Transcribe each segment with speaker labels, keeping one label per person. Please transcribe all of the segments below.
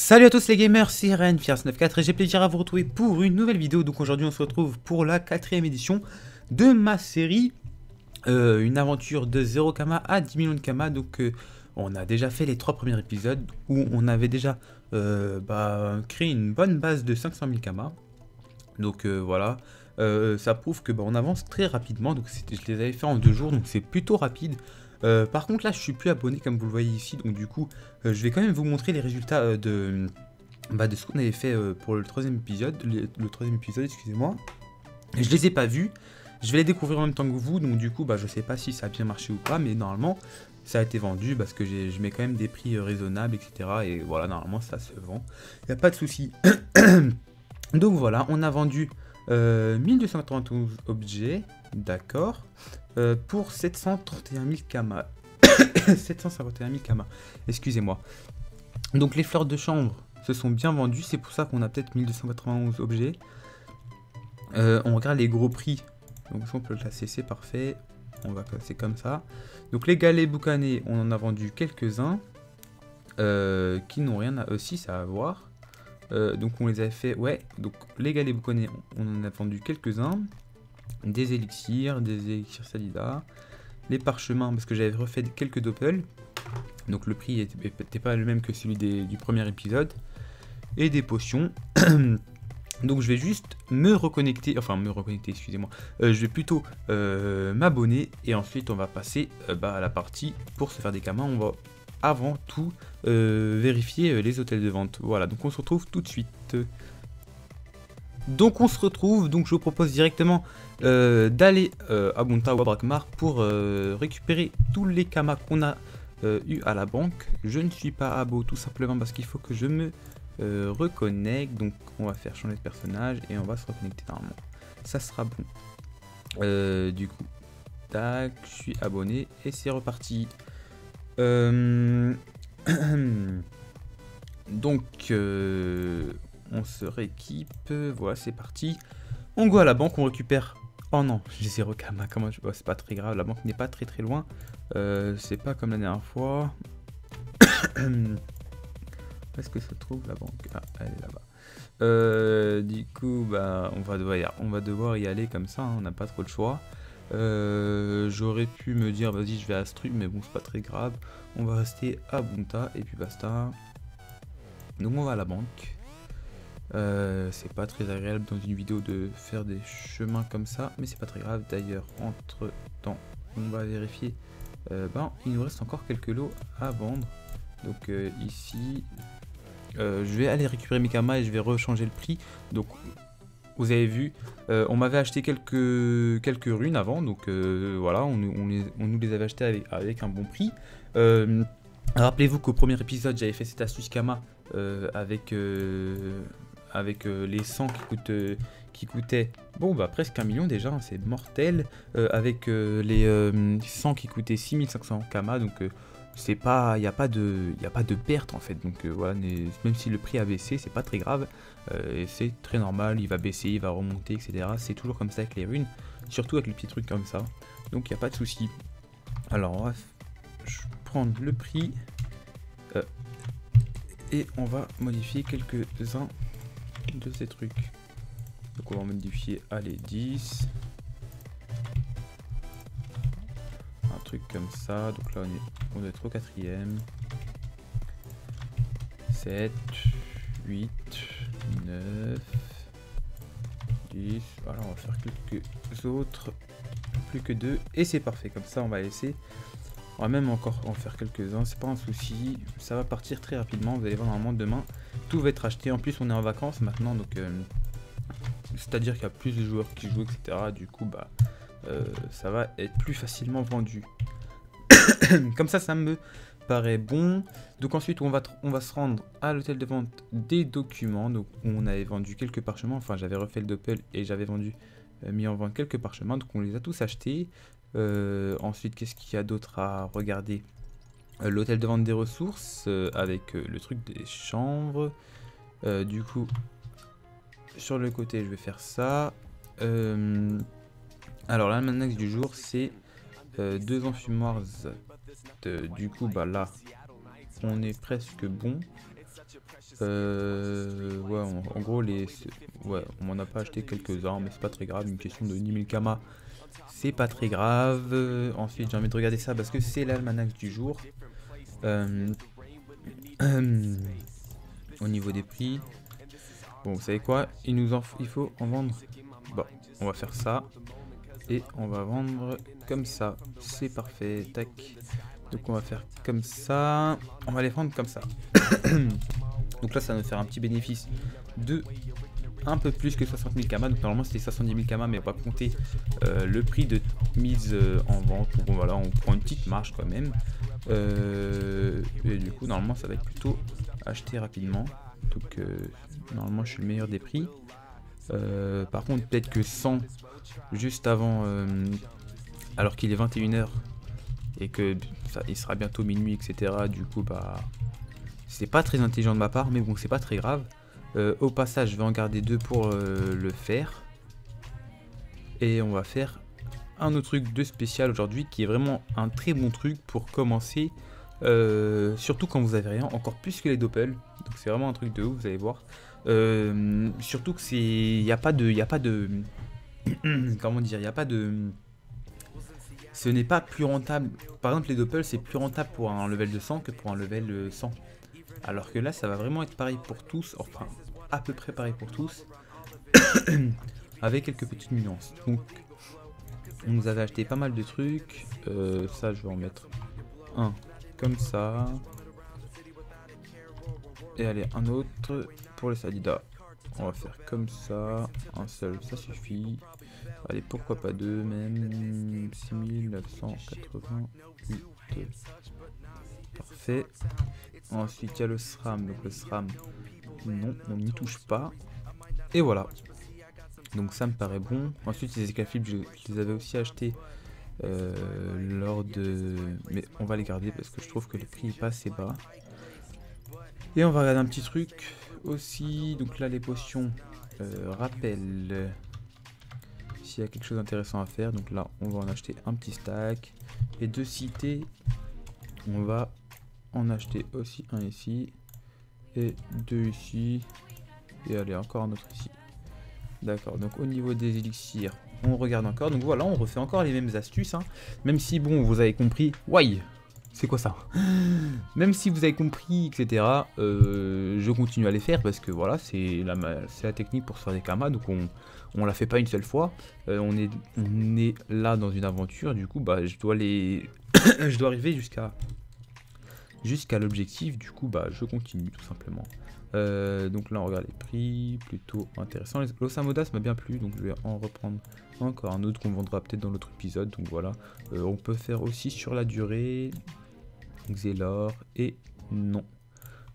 Speaker 1: Salut à tous les gamers, c'est Ren94 et j'ai plaisir à vous retrouver pour une nouvelle vidéo. Donc aujourd'hui on se retrouve pour la 4ème édition de ma série, une aventure de 0 Kama à 10 millions de Kama. Donc on a déjà fait les 3 premiers épisodes où on avait déjà créé une bonne base de 500 000 Kama. Donc voilà, ça prouve que on avance très rapidement. Donc je les avais fait en 2 jours, donc c'est plutôt rapide. Par contre là je suis plus abonné comme vous le voyez ici, donc du coup je vais quand même vous montrer les résultats de ce qu'on avait fait pour le 3ème épisode, le 3ème épisode, excusez-moi. Je les ai pas vus, je vais les découvrir en même temps que vous, donc du coup je sais pas si ça a bien marché ou pas, mais normalement ça a été vendu parce que je mets quand même des prix raisonnables, etc. Et voilà, normalement ça se vend, il n'y a pas de souci. Donc voilà, on a vendu 1291 objets, d'accord, pour 731 000 Kama. 751 000 Kama, excusez-moi. Donc les fleurs de chambre se sont bien vendues, c'est pour ça qu'on a peut-être 1291 objets. On regarde les gros prix, donc ça on peut le classer, c'est parfait. On va classer comme ça. Donc les galets boucanés, on en a vendu quelques-uns qui n'ont rien à... si, ça à voir. Donc on les avait fait, ouais, donc les galets boucanés, on en a vendu quelques-uns. Des élixirs salida. Les parchemins, parce que j'avais refait quelques doppels. Donc le prix n'était pas le même que celui du premier épisode. Et des potions. Donc je vais juste me reconnecter, excusez-moi. Je vais plutôt m'abonner et ensuite on va passer à la partie pour se faire des kamas. On va avant tout vérifier les hôtels de vente. Voilà, donc on se retrouve tout de suite. Donc je vous propose directement d'aller à Bunta ou à Brakmar pour récupérer tous les kamas qu'on a eu à la banque. Je ne suis pas abo tout simplement parce qu'il faut que je me reconnecte. Donc on va faire changer de personnage et on va se reconnecter normalement. Ça sera bon. Du coup, tac, je suis abonné et c'est reparti. Donc on se rééquipe, voilà c'est parti. On go à la banque, on récupère... Oh non, j'ai 0 Kama, comment je... c'est pas très grave, la banque n'est pas très loin. C'est pas comme la dernière fois. Où est-ce que se trouve la banque? Ah, elle est là-bas. Du coup, on va devoir y aller comme ça, hein, on n'a pas trop de choix. J'aurais pu me dire, vas-y, je vais à Stru, mais bon, c'est pas très grave. On va rester à Bunta et puis basta. Donc on va à la banque. C'est pas très agréable dans une vidéo de faire des chemins comme ça, mais c'est pas très grave. D'ailleurs, entre temps, on va vérifier. Il nous reste encore quelques lots à vendre. Donc ici, je vais aller récupérer mes kamas et je vais rechanger le prix. Donc vous avez vu, on m'avait acheté quelques runes avant, donc voilà, on nous les avait achetées avec un bon prix. Rappelez-vous qu'au premier épisode, j'avais fait cette astuce Kama avec les 100 qui coûtaient presque 1 million déjà, hein, c'est mortel. Avec les 100 qui coûtaient 6500 Kama, donc c'est pas, il n'y a pas de perte en fait. Donc voilà, même si le prix a baissé, c'est pas très grave. Et c'est très normal, il va baisser, il va remonter, etc. C'est toujours comme ça avec les runes, surtout avec les petits trucs comme ça. Donc il n'y a pas de souci. Alors on va prendre le prix et on va modifier quelques-uns de ces trucs. Donc on va modifier, allez, 10. Un truc comme ça. Donc là on doit être au 4ème. 7, 8, 9, 10. Alors on va faire quelques autres. Plus que 2. Et c'est parfait. Comme ça on va laisser. On va même encore en faire quelques-uns, c'est pas un souci, ça va partir très rapidement, vous allez voir normalement demain, tout va être acheté, en plus on est en vacances maintenant, donc c'est-à-dire qu'il y a plus de joueurs qui jouent, etc. Du coup, ça va être plus facilement vendu. Comme ça me paraît bon. Donc ensuite, on va se rendre à l'hôtel de vente des documents, donc où on avait vendu quelques parchemins, enfin j'avais refait le doppel et j'avais mis en vente quelques parchemins, donc on les a tous achetés. Ensuite, qu'est-ce qu'il y a d'autre à regarder? L'hôtel de vente des ressources avec le truc des chambres. Du coup, sur le côté, je vais faire ça. Alors, l'almanach du jour, c'est 2 enfumoirs. Du coup, là, on est presque bon. Ouais, en gros, ouais, on m'en a pas acheté quelques-uns, mais c'est pas très grave. Une question de 10 000 kamas, c'est pas très grave. Ensuite, j'ai envie de regarder ça parce que c'est l'almanach du jour. Au niveau des prix, bon, vous savez quoi, il faut en vendre. Bon, on va faire ça et on va vendre comme ça. C'est parfait. Tac. Donc on va faire comme ça. On va les vendre comme ça. Donc là, ça va nous faire un petit bénéfice de un peu plus que 60 000 kamas. Donc normalement, c'était 70 000 kamas, mais on va compter le prix de mise en vente. Donc bon, voilà, on prend une petite marge quand même. Et du coup, normalement, ça va être plutôt acheté rapidement. Donc normalement, je suis le meilleur des prix. Par contre, peut-être que 100 juste avant, alors qu'il est 21 h et que ça, il sera bientôt minuit, etc. Du coup, bah, c'est pas très intelligent de ma part, mais bon, c'est pas très grave. Au passage, je vais en garder 2 pour le faire. Et on va faire un autre truc de spécial aujourd'hui, qui est vraiment un très bon truc pour commencer. Surtout quand vous avez rien, encore plus que les doppels. Donc c'est vraiment un truc de ouf, vous allez voir. Surtout que c'est, il n'y a pas de, comment dire, il n'y a pas de, ce n'est pas plus rentable. Par exemple, les doppels, c'est plus rentable pour un level de 100 que pour un level 100. Alors que là, ça va vraiment être pareil pour tous, enfin à peu près pareil pour tous, avec quelques petites nuances. Donc, on nous avait acheté pas mal de trucs. Ça, je vais en mettre un comme ça. Et allez, un autre pour les Sadidas. On va faire comme ça. Un seul, ça suffit. Allez, pourquoi pas deux même. 6988. Parfait. Ensuite, il y a le SRAM. Donc le SRAM, non, on n'y touche pas. Et voilà. Donc ça me paraît bon. Ensuite, les éclafibres, je les avais aussi achetés lors de... Mais on va les garder parce que je trouve que le prix est pas assez bas. Et on va regarder un petit truc aussi. Donc là, les potions rappellent s'il y a quelque chose d'intéressant à faire. Donc là, on va en acheter un petit stack. Et de cité, on va en acheter aussi un ici. Et deux ici. Et allez, encore un autre ici. D'accord, donc au niveau des élixirs, on regarde encore. Donc voilà, on refait encore les mêmes astuces. Hein. Même si, bon, vous avez compris... Why? C'est quoi ça? Même si vous avez compris, etc. Je continue à les faire parce que voilà, c'est la technique pour se faire des kamas. Donc on la fait pas une seule fois. On est là dans une aventure. Du coup, bah, je dois les... je dois arriver jusqu'à l'objectif. Du coup, bah, je continue tout simplement. Donc là on regarde les prix, plutôt intéressant. L'Osamodas m'a bien plu, donc je vais en reprendre encore un autre qu'on vendra peut-être dans l'autre épisode. Donc voilà, on peut faire aussi sur la durée, Xelor et non.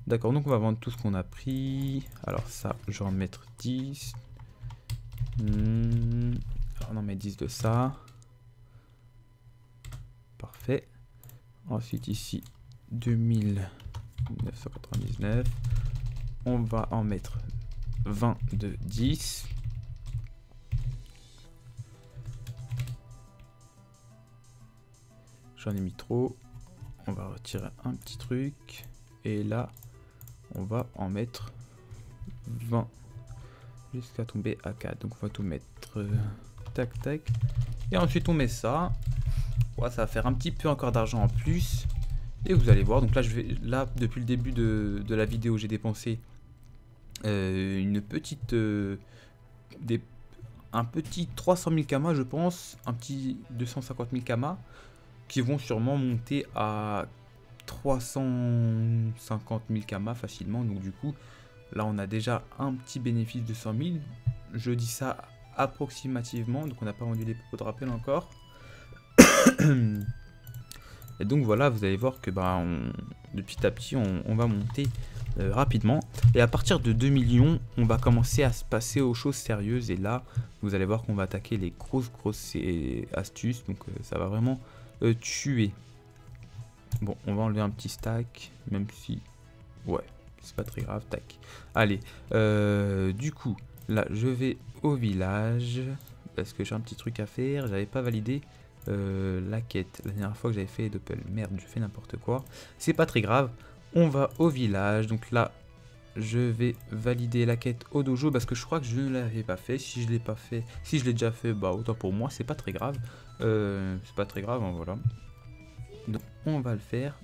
Speaker 1: D'accord, donc on va vendre tout ce qu'on a pris. Alors ça, je vais en mettre 10. Alors on en met 10 de ça. Parfait. Ensuite ici, 2999. On va en mettre 20 de 10. J'en ai mis trop. On va retirer un petit truc. Et là, on va en mettre 20. Jusqu'à tomber à 4. Donc on va tout mettre tac tac. Et ensuite on met ça. Ouais, ça va faire un petit peu encore d'argent en plus. Et vous allez voir. Donc là, depuis le début de la vidéo, j'ai dépensé une petite un petit 300 000 kamas, je pense, un petit 250 000 kamas qui vont sûrement monter à 350 000 kamas facilement. Donc du coup là on a déjà un petit bénéfice de 100 000, je dis ça approximativement, donc on n'a pas vendu les pots de rappel encore. Et donc voilà, vous allez voir que bah, de petit à petit on va monter rapidement. Et à partir de 2 millions, on va commencer à se passer aux choses sérieuses. Et là, vous allez voir qu'on va attaquer les grosses astuces. Donc ça va vraiment tuer. Bon, on va enlever un petit stack, même si... Ouais, c'est pas très grave, tac. Allez, du coup, là, je vais au village. Parce que j'ai un petit truc à faire. J'avais pas validé la quête la dernière fois que j'avais fait les doppels. Merde, je fais n'importe quoi. C'est pas très grave. On va au village. Donc là, je vais valider la quête au dojo parce que je crois que je ne l'avais pas fait. Si je l'ai pas fait, si je l'ai déjà fait, bah autant pour moi, c'est pas très grave. C'est pas très grave, hein, voilà. Donc on va le faire.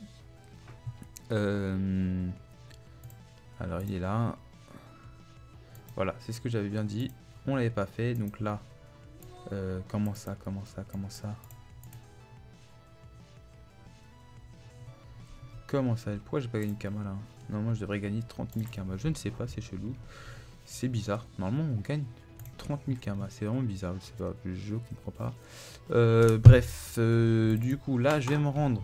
Speaker 1: Alors il est là. Voilà, c'est ce que j'avais bien dit. On l'avait pas fait, donc là, comment ça. Pourquoi j'ai pas gagné de Kama là? Normalement je devrais gagner 30 000 Kama. Je ne sais pas, c'est chelou. C'est bizarre. Normalement on gagne 30 000 Kama. C'est vraiment bizarre. Je sais pas, je comprends pas. Bref, du coup là je vais me rendre.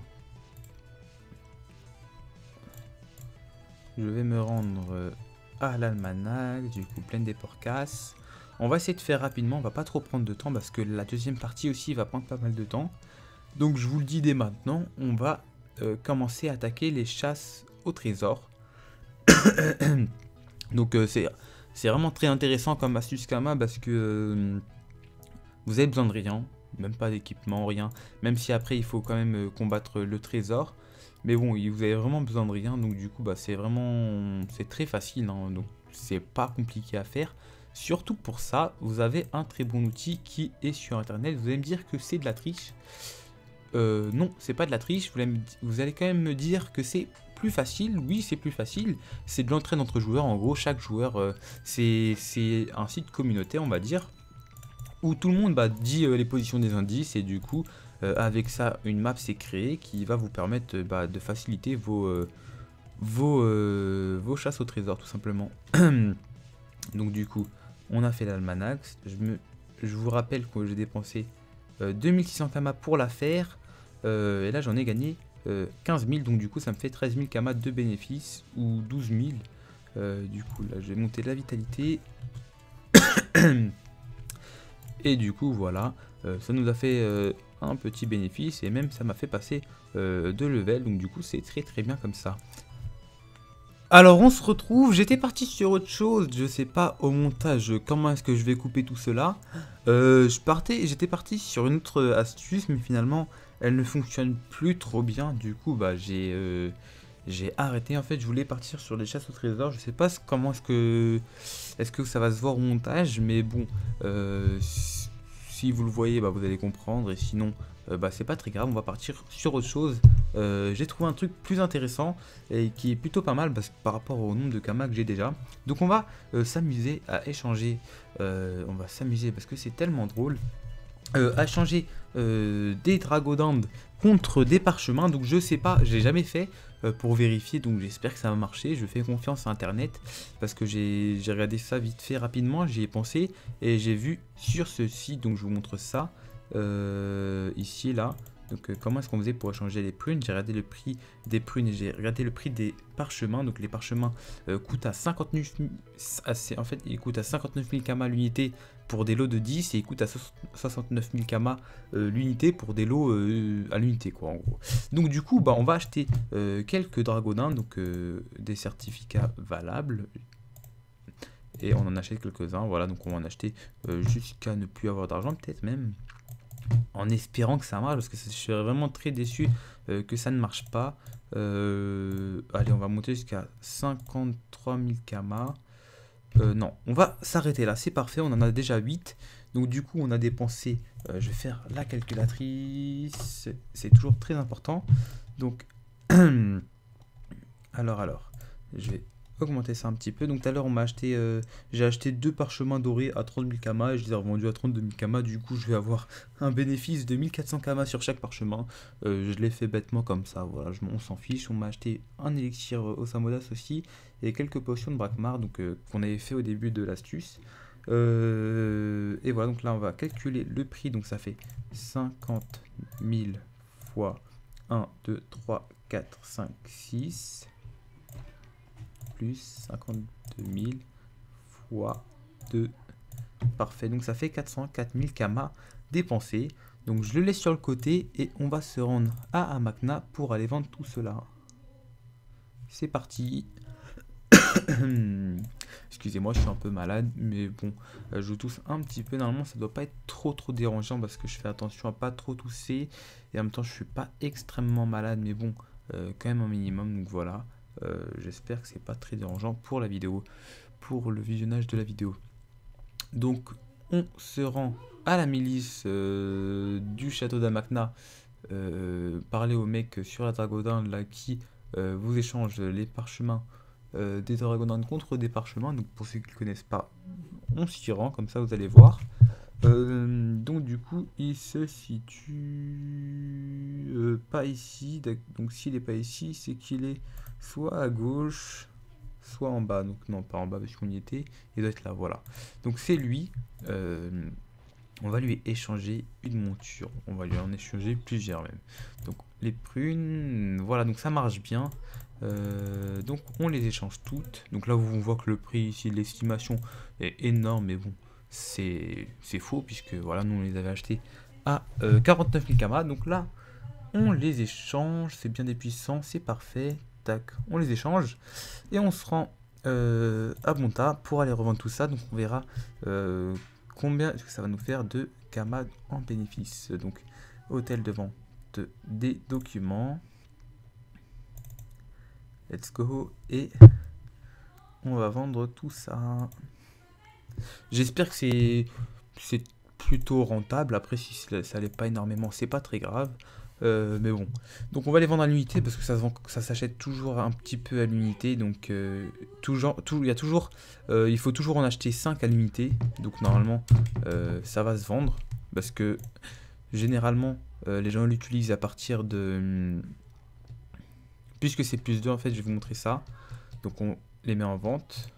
Speaker 1: À l'almanach, du coup pleine des porcasses. On va essayer de faire rapidement, on va pas trop prendre de temps parce que la deuxième partie aussi va prendre pas mal de temps. Donc je vous le dis dès maintenant, on va commencer à attaquer les chasses au trésor. Donc c'est vraiment très intéressant comme astuce Kama parce que vous avez besoin de rien, même pas d'équipement, rien. Même si après il faut quand même combattre le trésor. Mais bon, vous avez vraiment besoin de rien, donc du coup, bah, c'est très facile, hein, donc c'est pas compliqué à faire. Surtout pour ça, vous avez un très bon outil qui est sur internet. Vous allez me dire que c'est de la triche. Non, c'est pas de la triche. Vous allez quand même me dire que c'est plus facile. Oui, c'est plus facile. C'est de l'entraide entre joueurs. En gros, chaque joueur, c'est un site communautaire, on va dire, où tout le monde dit les positions des indices et du coup. Avec ça, une map s'est créée qui va vous permettre de faciliter vos chasses au trésor, tout simplement. Donc du coup, on a fait l'almanach. Je vous rappelle que j'ai dépensé 2600 Kama pour la faire. Et là, j'en ai gagné 15 000. Donc du coup, ça me fait 13 000 Kama de bénéfices ou 12 000. Du coup, là, je vais monter la vitalité. Et du coup, voilà, ça nous a fait un petit bénéfice et même ça m'a fait passer de level. Donc du coup, c'est très bien comme ça. Alors on se retrouve, j'étais parti sur autre chose, je sais pas au montage comment est-ce que je vais couper tout cela. J'étais parti sur une autre astuce mais finalement elle ne fonctionne plus trop bien. Du coup j'ai arrêté. En fait je voulais partir sur les chasses au trésor. Je sais pas comment est-ce que ça va se voir au montage, mais bon si vous le voyez vous allez comprendre et sinon c'est pas très grave, on va partir sur autre chose. J'ai trouvé un truc plus intéressant et qui est plutôt pas mal par rapport au nombre de Kama que j'ai déjà. Donc on va s'amuser à échanger, on va s'amuser parce que c'est tellement drôle, à échanger des dragodindes contre des parchemins. Donc je sais pas, j'ai jamais fait pour vérifier, donc j'espère que ça va marcher. Je fais confiance à internet parce que j'ai regardé ça vite fait rapidement, j'y ai pensé et j'ai vu sur ce site, donc je vous montre ça. Ici là, donc comment est-ce qu'on faisait pour échanger les prunes? J'ai regardé le prix des prunes et j'ai regardé le prix des parchemins. Donc les parchemins coûtent à 59 000, en fait ils coûtent à 59 000 Kama l'unité pour des lots de 10 et ils coûtent à 69 000 Kama l'unité pour des lots à l'unité quoi en gros. Donc du coup on va acheter quelques dragodins, donc des certificats valables. Et on en achète quelques-uns, voilà, donc on va en acheter jusqu'à ne plus avoir d'argent, peut-être même, en espérant que ça marche, parce que je serais vraiment très déçu que ça ne marche pas. Allez, on va monter jusqu'à 53 000 Kama. Non, on va s'arrêter là, c'est parfait, on en a déjà 8. Donc du coup, on a dépensé, je vais faire la calculatrice, c'est toujours très important. Donc, alors, je vais augmenter ça un petit peu. Donc tout à l'heure on m'a acheté, j'ai acheté 2 parchemins dorés à 30 000 Kama et je les ai revendus à 32 000 Kama. Du coup je vais avoir un bénéfice de 1400 Kama sur chaque parchemin. Je l'ai fait bêtement comme ça, voilà, on s'en fiche. On m'a acheté un élixir Osamodas aussi et quelques potions de Brakmar, donc qu'on avait fait au début de l'astuce. Et voilà, donc là on va calculer le prix, donc ça fait 50 000 fois 1, 2, 3, 4, 5, 6 plus 52 000 fois 2. Parfait, donc ça fait 404 000 Kama dépensés. Donc je le laisse sur le côté et on va se rendre à Amakna pour aller vendre tout cela. C'est parti. Excusez-moi, je suis un peu malade, mais bon, je tousse un petit peu. Normalement, ça doit pas être trop dérangeant parce que je fais attention à pas trop tousser et en même temps, je suis pas extrêmement malade, mais bon, quand même un minimum. Donc voilà. J'espère que c'est pas très dérangeant pour la vidéo, pour le visionnage de la vidéo. Donc on se rend à la milice du château d'Amakna, parler au mec sur la Dragodinde là qui vous échange les parchemins des Dragodindes contre des parchemins. Donc pour ceux qui ne connaissent pas, on s'y rend, comme ça vous allez voir. Donc du coup il se situe pas ici, donc s'il n'est pas ici c'est qu'il est soit à gauche soit en bas, donc non pas en bas parce qu'on y était, il doit être là, voilà. Donc c'est lui, on va lui échanger une monture, on va lui en échanger plusieurs même. Donc les prunes, voilà, donc ça marche bien. Donc on les échange toutes, donc là on voit que le prix ici de l'estimation est énorme, mais bon c'est faux puisque voilà nous on les avait achetés à 49 000 kamas, donc là on les échange, c'est bien des puissants, c'est parfait, tac, on les échange et on se rend à Bonta pour aller revendre tout ça. Donc on verra combien est-ce que ça va nous faire de kamas en bénéfice. Donc hôtel de vente des documents, let's go, et on va vendre tout ça. J'espère que c'est plutôt rentable. Après, si ça l'est pas énormément, c'est pas très grave. Mais bon. Donc on va les vendre à l'unité parce que ça s'achète toujours un petit peu à l'unité. Donc il faut toujours en acheter 5 à l'unité. Donc normalement, ça va se vendre. Parce que généralement, les gens l'utilisent à partir de... Puisque c'est plus 2, en fait, je vais vous montrer ça. Donc on les met en vente.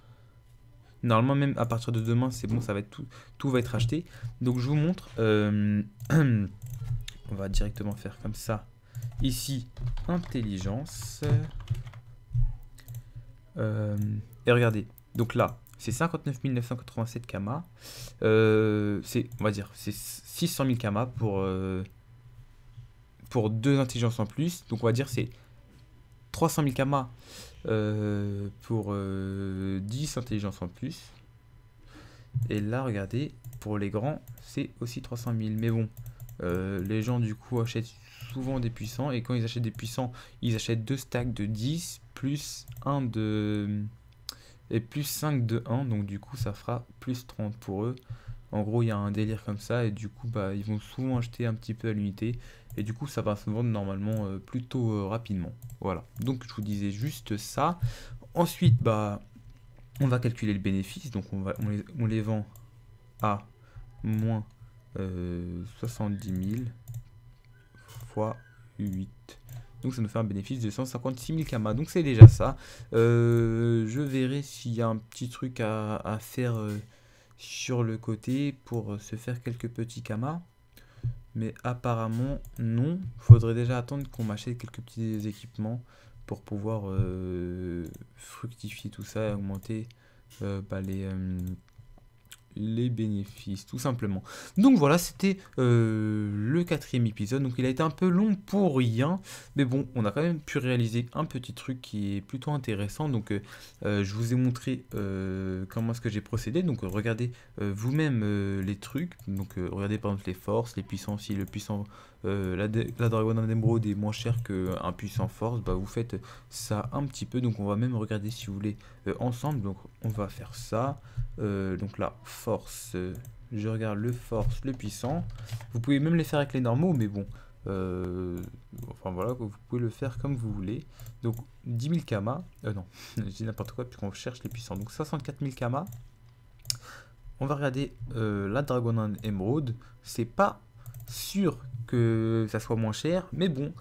Speaker 1: Normalement même à partir de demain c'est bon, ça va être tout va être acheté. Donc je vous montre, on va directement faire comme ça. Ici intelligence, et regardez, donc là c'est 59 987 kamas, c'est, on va dire c'est 600 000 kamas pour 2 intelligences en plus. Donc on va dire c'est 300 000 kamas pour 10 intelligences en plus. Et là regardez, pour les grands c'est aussi 300 000. Mais bon, les gens du coup achètent souvent des puissants, et quand ils achètent des puissants ils achètent 2 stacks de 10 plus 1 de... et plus 5 de 1, donc du coup ça fera plus 30 pour eux. En gros il y a un délire comme ça, et du coup bah ils vont souvent acheter un petit peu à l'unité, et du coup ça va se vendre normalement plutôt rapidement. Voilà, donc je vous disais juste ça. Ensuite bah on va calculer le bénéfice, donc on les vend à moins 70 000 fois 8. Donc ça nous fait un bénéfice de 156 000 kamas. Donc c'est déjà ça. Je verrai s'il y a un petit truc à faire sur le côté pour se faire quelques petits kamas. Mais apparemment non. Faudrait déjà attendre qu'on m'achète quelques petits équipements pour pouvoir fructifier tout ça et augmenter les bénéfices, tout simplement. Donc voilà, c'était le 4e épisode. Donc il a été un peu long pour rien, mais bon, on a quand même pu réaliser un petit truc qui est plutôt intéressant. Donc je vous ai montré comment est-ce que j'ai procédé. Donc regardez vous-même les trucs. Donc regardez par exemple les forces, les puissants. Si le puissant la Dragonade d'Emeraude est moins cher qu'un puissant force, bah vous faites ça un petit peu. Donc on va même regarder si vous voulez ensemble. Donc on va faire ça. Donc là, force, je regarde le force, le puissant. Vous pouvez même les faire avec les normaux, mais bon, enfin voilà, vous pouvez le faire comme vous voulez. Donc 10 000 kamas, non, je dis n'importe quoi puisqu'on cherche les puissants. Donc 64 000 kamas. On va regarder la Dragonade Emeraude. C'est pas sûr que ça soit moins cher, mais bon,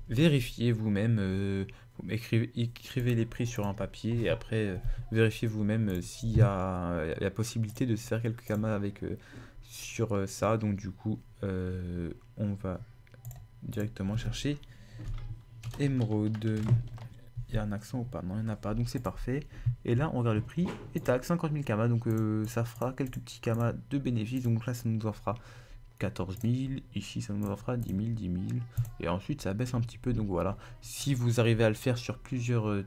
Speaker 1: vérifiez vous-même. Écrivez les prix sur un papier et après vérifiez vous-même s'il y a la possibilité de se faire quelques kamas avec sur ça. Donc du coup on va directement chercher émeraude. Il y a un accent ou pas? Non, il n'y en a pas, donc c'est parfait. Et là on regarde le prix et tac, 50 000 kamas, donc ça fera quelques petits kamas de bénéfices. Donc là ça nous en fera 14 000, ici ça nous en fera 10 000, 10 000, et ensuite ça baisse un petit peu. Donc voilà, si vous arrivez à le faire sur plusieurs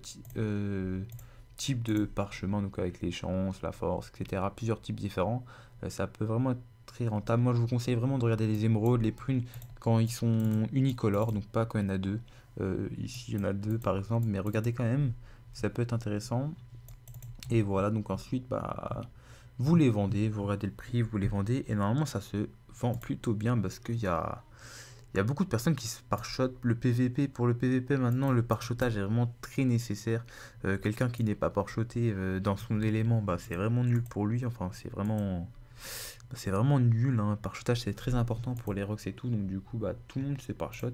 Speaker 1: types de parchemins, donc avec les chances, la force, etc., plusieurs types différents, ça peut vraiment être très rentable. Moi je vous conseille vraiment de regarder les émeraudes, les prunes quand ils sont unicolores, donc pas quand il y en a deux. Ici il y en a deux par exemple, mais regardez quand même, ça peut être intéressant. Et voilà, donc ensuite vous les vendez, vous regardez le prix, vous les vendez, et normalement ça se vend plutôt bien parce qu'il y a beaucoup de personnes qui se pare-shotent. Le PVP, pour le PVP maintenant, le pare-shotage est vraiment très nécessaire. Quelqu'un qui n'est pas pare-shoté dans son élément, c'est vraiment nul pour lui. Enfin, c'est vraiment nul, hein. Pare-shotage, c'est très important pour les rocks et tout. Donc du coup, tout le monde se pare-shot.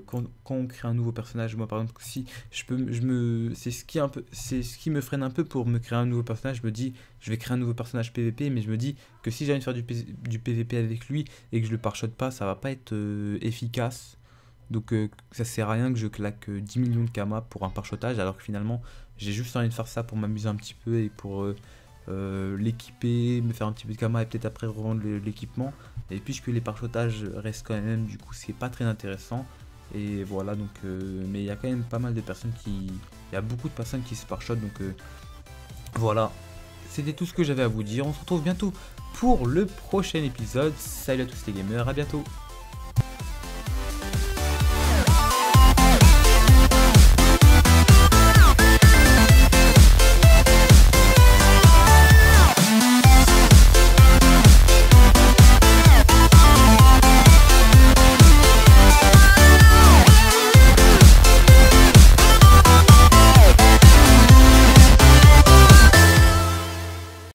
Speaker 1: Quand on crée un nouveau personnage, moi par exemple, si c'est ce qui me freine un peu pour me créer un nouveau personnage. Je me dis, je vais créer un nouveau personnage PVP, mais je me dis que si j'ai envie de faire du PVP avec lui et que je le pare-shot pas, ça va pas être efficace. Donc ça sert à rien que je claque 10 millions de kama pour un pare-shotage, alors que finalement j'ai juste envie de faire ça pour m'amuser un petit peu et pour l'équiper, me faire un petit peu de kama et peut-être après revendre l'équipement. Et puisque les pare-shotages restent quand même, du coup c'est pas très intéressant. Et voilà, donc mais il y a quand même pas mal de personnes il y a beaucoup de personnes qui se pare-shot, donc voilà, c'était tout ce que j'avais à vous dire. On se retrouve bientôt pour le prochain épisode. Salut à tous les gamers, à bientôt.